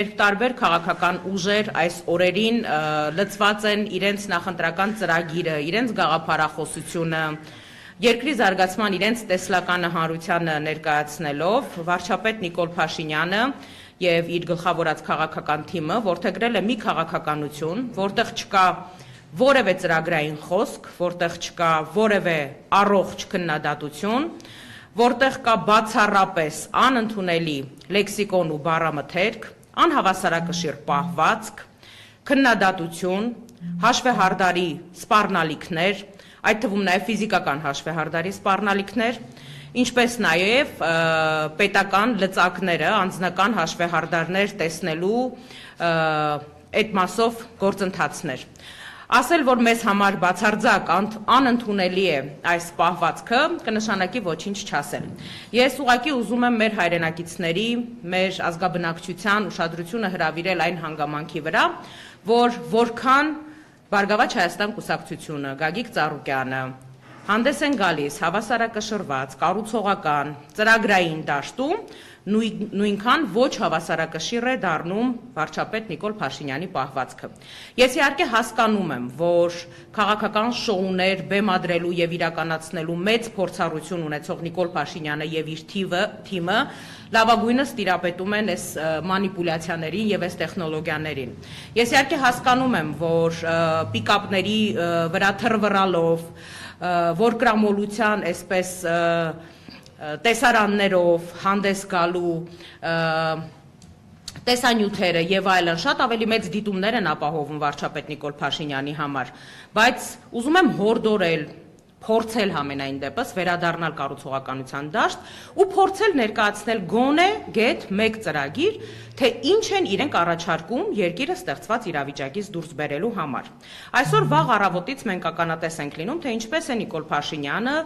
Տարբեր քաղաքական ուժեր այս օրերին լծված են իրենց նախընտրական ծրագիրը, իրենց գաղափարախոսությունը, երկրի զարգացման իրենց տեսլականը հանրությանը ներկայացնելով, վարչապետ Նիկոլ Փաշինյանը եւ իր գլխավորած քաղաքական թիմը որդեգրել է մի քաղաքականություն, որտեղ չկա որևէ ծրագրային խոսք, որտեղ չկա որևէ առողջ քննադատություն, որտեղ կա բացառապես անընդունելի լեքսիկոն ու բառամթերք, անհավասարակշիռ պահվածք, քննադատություն, հաշվեհարդարի սպառնալիքներ, այդ թվում նաև ֆիզիկական հաշվեհարդարի սպառնալիքներ, ինչպես նաև պետական լծակները, անձնական հաշվեհարդարներ տեսնելու այդ մասով գործընթացներ։ Ասել, որ մեզ համար բացարձակ անընդունելի է այս պահվածքը, կնշանակի ոչինչ չասել։ Ես ուղղակի ուզում եմ մեր հայրենակիցների, մեր ազգաբնակչության ուշադրությունը հրավիրել այն հանգամանքի վրա, որ որքան Բարգավաճ Հայաստան կուսակցությունը, Գագիկ Ծառուկյանը հանդես են գալիս հավասարակշռված, կառուցողական, ծրագրային դաշտում, նույնքան ոչ հավասարակշիռ է դառնում վարչապետ Նիկոլ Փաշինյանի պահվածքը։ Ես իհարկե հասկանում եմ, որ քաղաքական շոուներ բեմադրելու եւ իրականացնելու մեծ փորձառություն ունեցող Նիկոլ Փաշինյանը եւ իր թիմը լավագույնս տիրապետում են այս մանիպուլյացիաներին եւ այս տեխնոլոգիաներին։ Ես իհարկե հասկանում եմ, որ պիկապների վրա թռվռալով, որ կրամոլության այսպես տեսարաններով հանդես գալու տեսանյութերը եւ այլն շատ ավելի մեծ դիտումներ են ապահովում վարչապետ Նիկոլ Փաշինյանի համար, բայց ուզում եմ հորդորել, փորձել համենայն դեպս վերադառնալ կառուցողականության դաշտ ու փորձել ներկայացնել գոնե գեթ մեկ ծրագիր, թե ինչ են իրենք առաջարկում երկիրը ստեղծված իրավիճակից դուրս բերելու համար։ Այսօր վաղ առավոտից մենք ականատես ենք լինում, թե ինչպես է Նիկոլ Փաշինյանը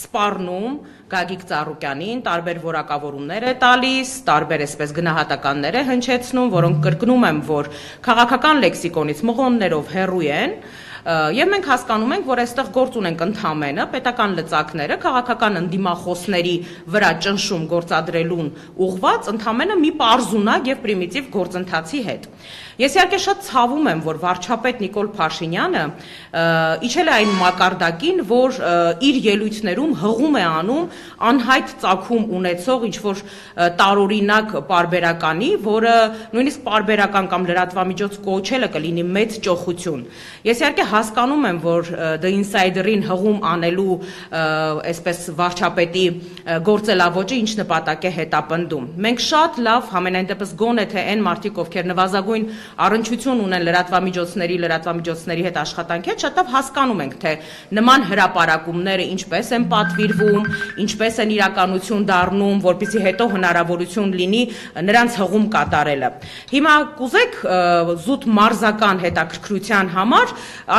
սպառնում Գագիկ Ծառուկյանին, տարբեր որակավորումներ է տալիս, տարբեր այսպես գնահատականներ է հնչեցնում, որոնք կրկնում եմ, որ քաղաքական լեքսիկոնից մղոններով հեռու են, եւ մենք հասկանում ենք, որ այստեղ գործ ունենք ընդհանրապես պետական լծակները քաղաքական ընդդիմախոսների վրա ճնշում գործադրելուն ուղղված ընդհանրապես մի պարզունակ եւ պրիմիտիվ գործընթացի հետ։ Ես իհարկե շատ ցավում եմ, որ վարչապետ Նիկոլ Փաշինյանը իջել է այն մակարդակին, որ իր ելույթներում հղում է անում անհայտ ծագում ունեցող ինչ-որ տարօրինակ պարբերականի, որը նույնիսկ պարբերական կամ լրատվամիջոց կոչելը կլինի մեծ ճոխություն։ Ես իհարկե հասկանում եմ, որ The Insider-ին հղում անելու այսպես վարչապետի գործելավոճը ինչ նպատակ է հետապնդում։ Մենք շատ լավ համենայն դեպս գոնե թե այն մարդիկ, ովքեր նվազագույն առնչություն ունեն լրատվամիջոցների հետ աշխատանքի հետ, շատ լավ հասկանում ենք, թե նման հրապարակումները ինչպես են պատվիրվում, ինչպես են իրականություն դառնում, որպեսզի հետո հնարավորություն լինի նրանց հղում կատարելը։ Հիմա կուզեք զուտ մարզական հետաքրքրության համար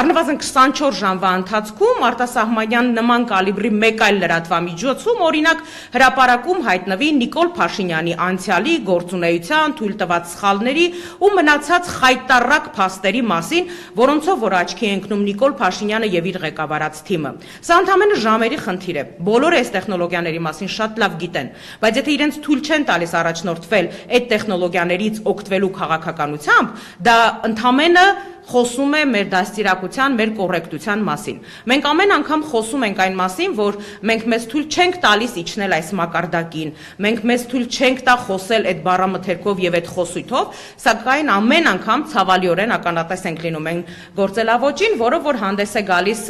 առնվազն 24 ժամվա ընթացքում արտասահմանյան նման կալիբրի մեկ այլ լրատվամիջոցում օրինակ հրապարակում հայտնվի Նիկոլ Փաշինյանի անցյալի գործունեության թույլ տված սխալների ու մնացած խայտառակ փաստերի մասին, որոնցով որ աչքի է ընկնում Նիկոլ Փաշինյանը եւ իր ղեկավարած թիմը։ Սա ընդհանրապես ժամերի խնդիր է։ Բոլորը այս տեխնոլոգիաների մասին շատ լավ գիտեն, բայց եթե իրենց թույլ չեն տալիս առաջնորդվել այդ տեխնոլոգիաներից օգտվելու քաղաքականությամբ, դա ընդհանրապես խոսում է մեր դաստիարակության, մեր կոռեկտության մասին։ Մենք ամեն անգամ խոսում ենք այն մասին, որ մենք մեզ թույլ չենք տալիս իջնել այս մակարդակին, մենք մեզ թույլ չենք տա խոսել այդ բառամթերքով եւ այդ խոսույթով, սակայն ամեն անգամ ցավալիորեն ականատես ենք լինում այն գործելավոճին, որը որ հանդես է գալիս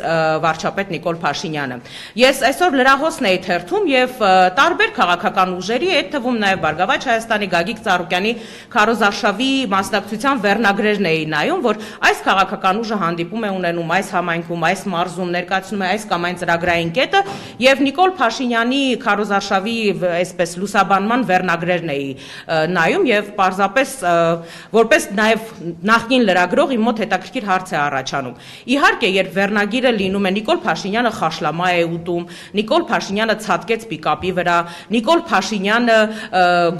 վարչապետ Նիկոլ Փաշինյանը։ Ես այսօր լրահոսն էի թերթում եւ տարբեր քաղաքական ուժերի, այդ թվում նաեւ Բարգավաճ Հայաստանի Գագիկ Ծառուկյանի քարոզարշավի մասնակցության վերնագրերն էի նայում, որ այս քաղաքական ուժը հանդիպում է ունենում այս համայնքում, այս մարզում ներկայացնում է այս կամ այն ծրագրային կետը եւ Նիկոլ Փաշինյանի քարոզարշավի այսպես լուսաբանման վերնագրերն էի նայում եւ պարզապես որպես նաեւ նախկին լրագրող իմ մոտ հետաքրքիր հարց է առաջանում։ Իհարկե, երբ վերնագիրը լինում է Նիկոլ Փաշինյանը խաշլամա է ուտում, Նիկոլ Փաշինյանը ցածկեց պիկապի վրա, Նիկոլ Փաշինյանը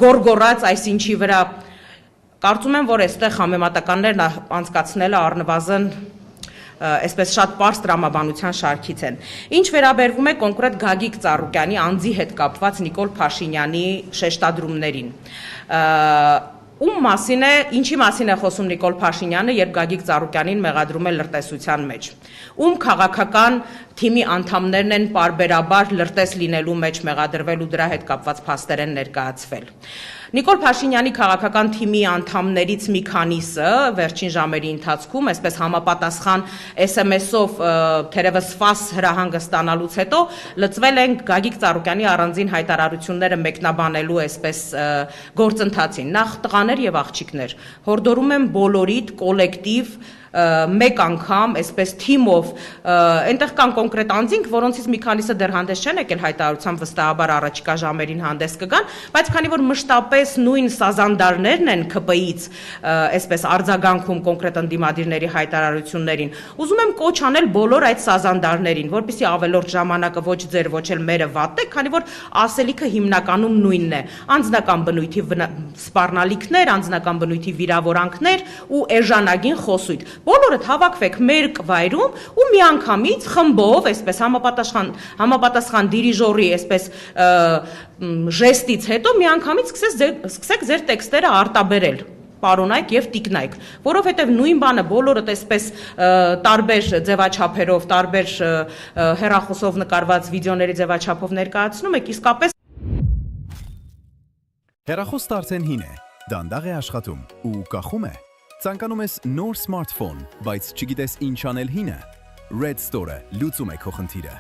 գորգորած այսինչի վրա, կարծում եմ, որ այստեղ համեմատականներն անցկացնելը առնվազն այսպես շատ պարզ տրամաբանության շարքից են։ Ինչ վերաբերվում է կոնկրետ Գագիկ Ծառուկյանի անձի հետ կապված Նիկոլ Փաշինյանի շեշտադրումներին, Ում մասին է, ինչի մասին է խոսում Նիկոլ Փաշինյանը, երբ Գագիկ Ծառուկյանին մեղադրում է լրտեսության մեջ։ Ում քաղաքական թիմի անդամներն են պարբերաբար լրտես լինելու մեջ մեղադրվել ու դրա հետ կապված փաստեր են ներկայացվել։ Նիկոլ Փաշինյանի քաղաքական թիմի անդամներից մի քանիսը վերջին ժամերի ընթացքում, այսպես համապատասխան SMS-ով թերևս ֆաս հրահանգը ստանալուց հետո լծվել են Գագիկ Ծառուկյանի առանձին հայտարարությունները մեկնաբանելու այսպես գործընթացին։ Նախ տղաներ եւ աղջիկներ, հորդորում եմ բոլորիդ կոլեկտիվ մեկ անգամ, այսպես թիմով, այնտեղ կան կոնկրետ անձինք, որոնցից մի քանիսը դեռ հանդես չեն եկել հայտարարությամբ, վստահաբար առաջիկա ժամերին հանդես կգան, բայց քանի որ մշտապես նույն սազանդարներն են ԿՊ-ից, այսպես արձագանքում կոնկրետ ընդդիմադիրների հայտարարություններին, ուզում եմ կոչ անել բոլոր այդ սազանդարներին, որպեսզի ավելորդ ժամանակը ոչ ձեր, ոչ էլ մերը վատեք, քանի որ ասելիքը հիմնականում նույնն է, անձնական բնույթի սպառնալիքներ, անձնական բնույթի վիրավորանքներ ու էժանագին խոսույթ։ Բոլորդ հավաքվեք մեր վայրում ու միանգամից խմբով, այսպես համապատասխան դիրիժորի, այսպես ժեստից հետո միանգամից սկսեք ձեր տեքստերը արտաբերել։ Պարոնայք եւ տիկնայք, որովհետեւ նույն բանը բոլորդ այսպես տարբեր ձևաչափերով, տարբեր հեռախոսով նկարված վիդեոների ձևաչափով ներկայացնում եք, իսկապես Հեռախոսը արդեն հին է, դանդաղ է աշխատում ու կախում է։ Ցանկանում ես նոր սմարթֆոն, բայց չգիտես ինչ անել հինը։ Red Store-ը լուծում է քո խնդիրը։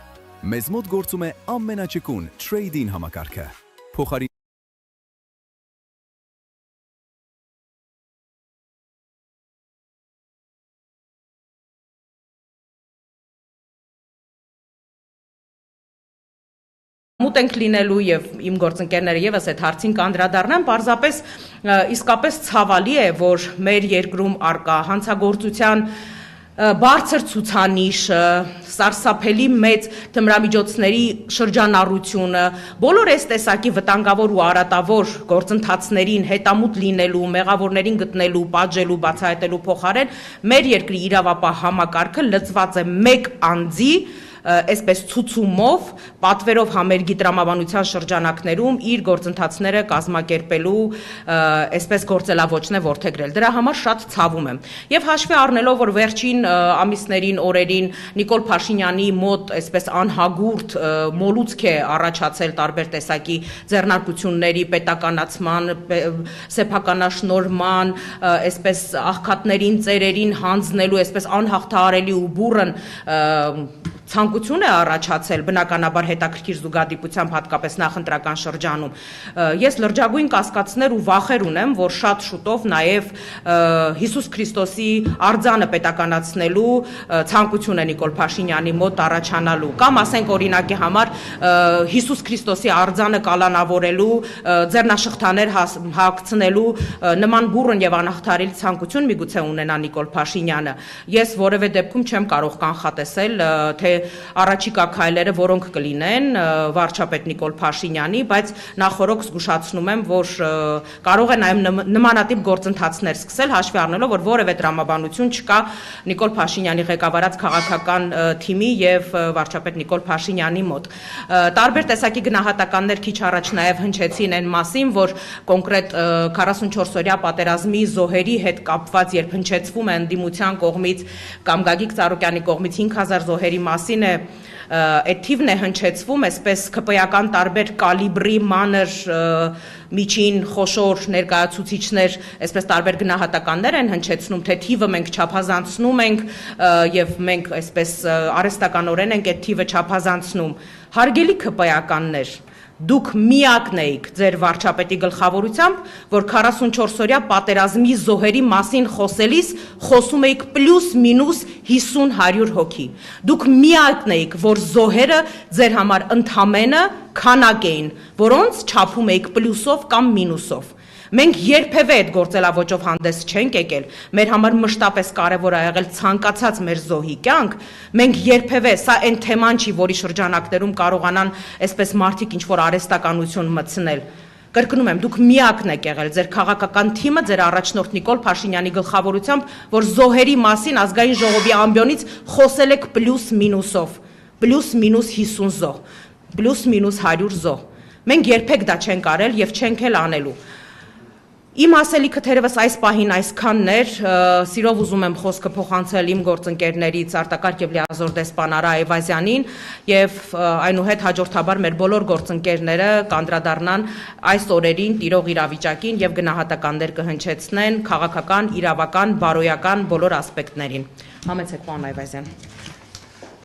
Մեզ մոտ գործում է ամենաճկուն Trade-in համակարգը։ Փոխարին մուտ ենք լինելու եւ իմ գործընկերները եւս այդ հարցին կանդրադառնան, պարզապես իսկապես ցավալի է, որ մեր երկրում արկա հանցագործության բարձր ցուցանիշը, սարսափելի մեծ թմրամիջոցների շրջանառությունը, բոլոր այս տեսակի վտանգավոր ու արատավոր գործընթացներին հետամուտ լինելու, մեղավորներին գտնելու, պատժելու, բացահայտելու փոխարեն մեր երկրի իրավապահ համակարգը լծված է մեկ անձի այսպես ցուցումով, պատվերով համերգի տրամաբանության շրջանակներում իր գործընթացները կազմակերպելու այսպես գործելավոճն է որդեգրել։ Դրա համար շատ ցավում եմ։ Եվ հաշվի առնելով, որ վերջին ամիսներին, օրերին Նիկոլ Փաշինյանի մոտ այսպես անհագուրդ մոլուցք է առաջացել տարբեր տեսակի ձեռնարկությունների պետականացման, սեփականաշնորհման, այսպես աղքատներին, ծերերին հանձնելու, այսպես անհաղթահարելի ու բուռն ցանկություն է առաջացել բնականաբար հետաքրքիր զուգադիպությամբ հատկապես նախընտրական շրջանում։ Ես լրջագույն կասկածներ ու վախեր ունեմ, որ շատ շուտով նաև Հիսուս Քրիստոսի արձանը պետականացնելու ցանկություն է Նիկոլ Փաշինյանի մոտ առաջանալու, կամ ասենք օրինակի համար Հիսուս Քրիստոսի արձանը կալանավորելու, ձեռնաշղթաներ հագցնելու նման բուռն եւ անհաղթահարելի ցանկություն միգուցե ունենա Նիկոլ Փաշինյանը։ Ես որևէ դեպքում չեմ կարող կանխատեսել, թե առաջիկա քայլերը որոնք կլինեն վարչապետ Նիկոլ Փաշինյանի, բայց նախորոք զգուշացնում եմ, որ կարող է նաև նմանատիպ գործընթացներ սկսել, հաշվի առնելով, որ որևէ տրամաբանություն չկա Նիկոլ Փաշինյանի ղեկավարած քաղաքական թիմի եւ վարչապետ Նիկոլ Փաշինյանի մոտ։ Տարբեր տեսակի գնահատականներ քիչ առաջ նաև հնչեցին այն մասին, որ կոնկրետ 44-օրյա պատերազմի զոհերի հետ կապված, երբ հնչեցվում է ընդդիմության կողմից կամ Գագիկ Ծառուկյանի կողմից 5000 զոհերի մասին է այդ թիվն է հնչեցվում, այսպես ԿՊ-ական տարբեր կալիբրի մանր միջին խոշոր ներկայացուցիչներ, այսպես տարբեր գնահատականներ են հնչեցնում, թե թիվը մենք չափազանցնում ենք եւ մենք այսպես արհեստականորեն ենք այդ թիվը չափազանցնում։ Հարգելի ԿՊ-ականներ, դուք միակն էիք ձեր վարչապետի գլխավորությամբ, որ 44-օրյա պատերազմի զոհերի մասին խոսելիս խոսում էիք պլյուս մինուս 50-100 հոգի։ Դուք միակն էիք, որ զոհերը ձեր համար ընդամենը քանակ էին, որոնց չափում էիք պլյուսով կամ մինուսով։ Մենք երբևէ այդ գործելավոճով հանդես չենք եկել, մեր համար մշտապես կարևոր է եղել ցանկացած մեր զոհի կյանք, մենք երբևէ, սա այն թեման չի, որի շրջանակներում կարողանան այսպես մարդիկ ինչ-որ արհեստականություն մտցնել։ Կրկնում եմ, դուք միակն եք եղել, ձեր քաղաքական թիմը, ձեր առաջնորդ Նիկոլ Փաշինյանի գլխավորությամբ, որ զոհերի մասին ազգային ժողովի ամբիոնից խոսել եք պլյուս մինուսով, պլյուս մինուս 50 զոհ, պլյուս մինուս 100 զոհ։ Մենք երբեք դա չենք արել եւ չենք էլ անելու։ Իմ ասելիքը թերևս այս պահին այսքանն էր, սիրով ուզում եմ խոսքը փոխանցել իմ գործընկերներից արտակարգ եւ լիազոր դեսպան Արա Այվազյանին եւ այնուհետ հաջորդաբար մեր բոլոր գործընկերները կանդրադառնան այս օրերին տիրող իրավիճակին եւ գնահատականներ կհնչեցնեն քաղաքական, իրավական, բարոյական բոլոր ասպեկտներին։ Համեցեք, պարոն Այվազյան։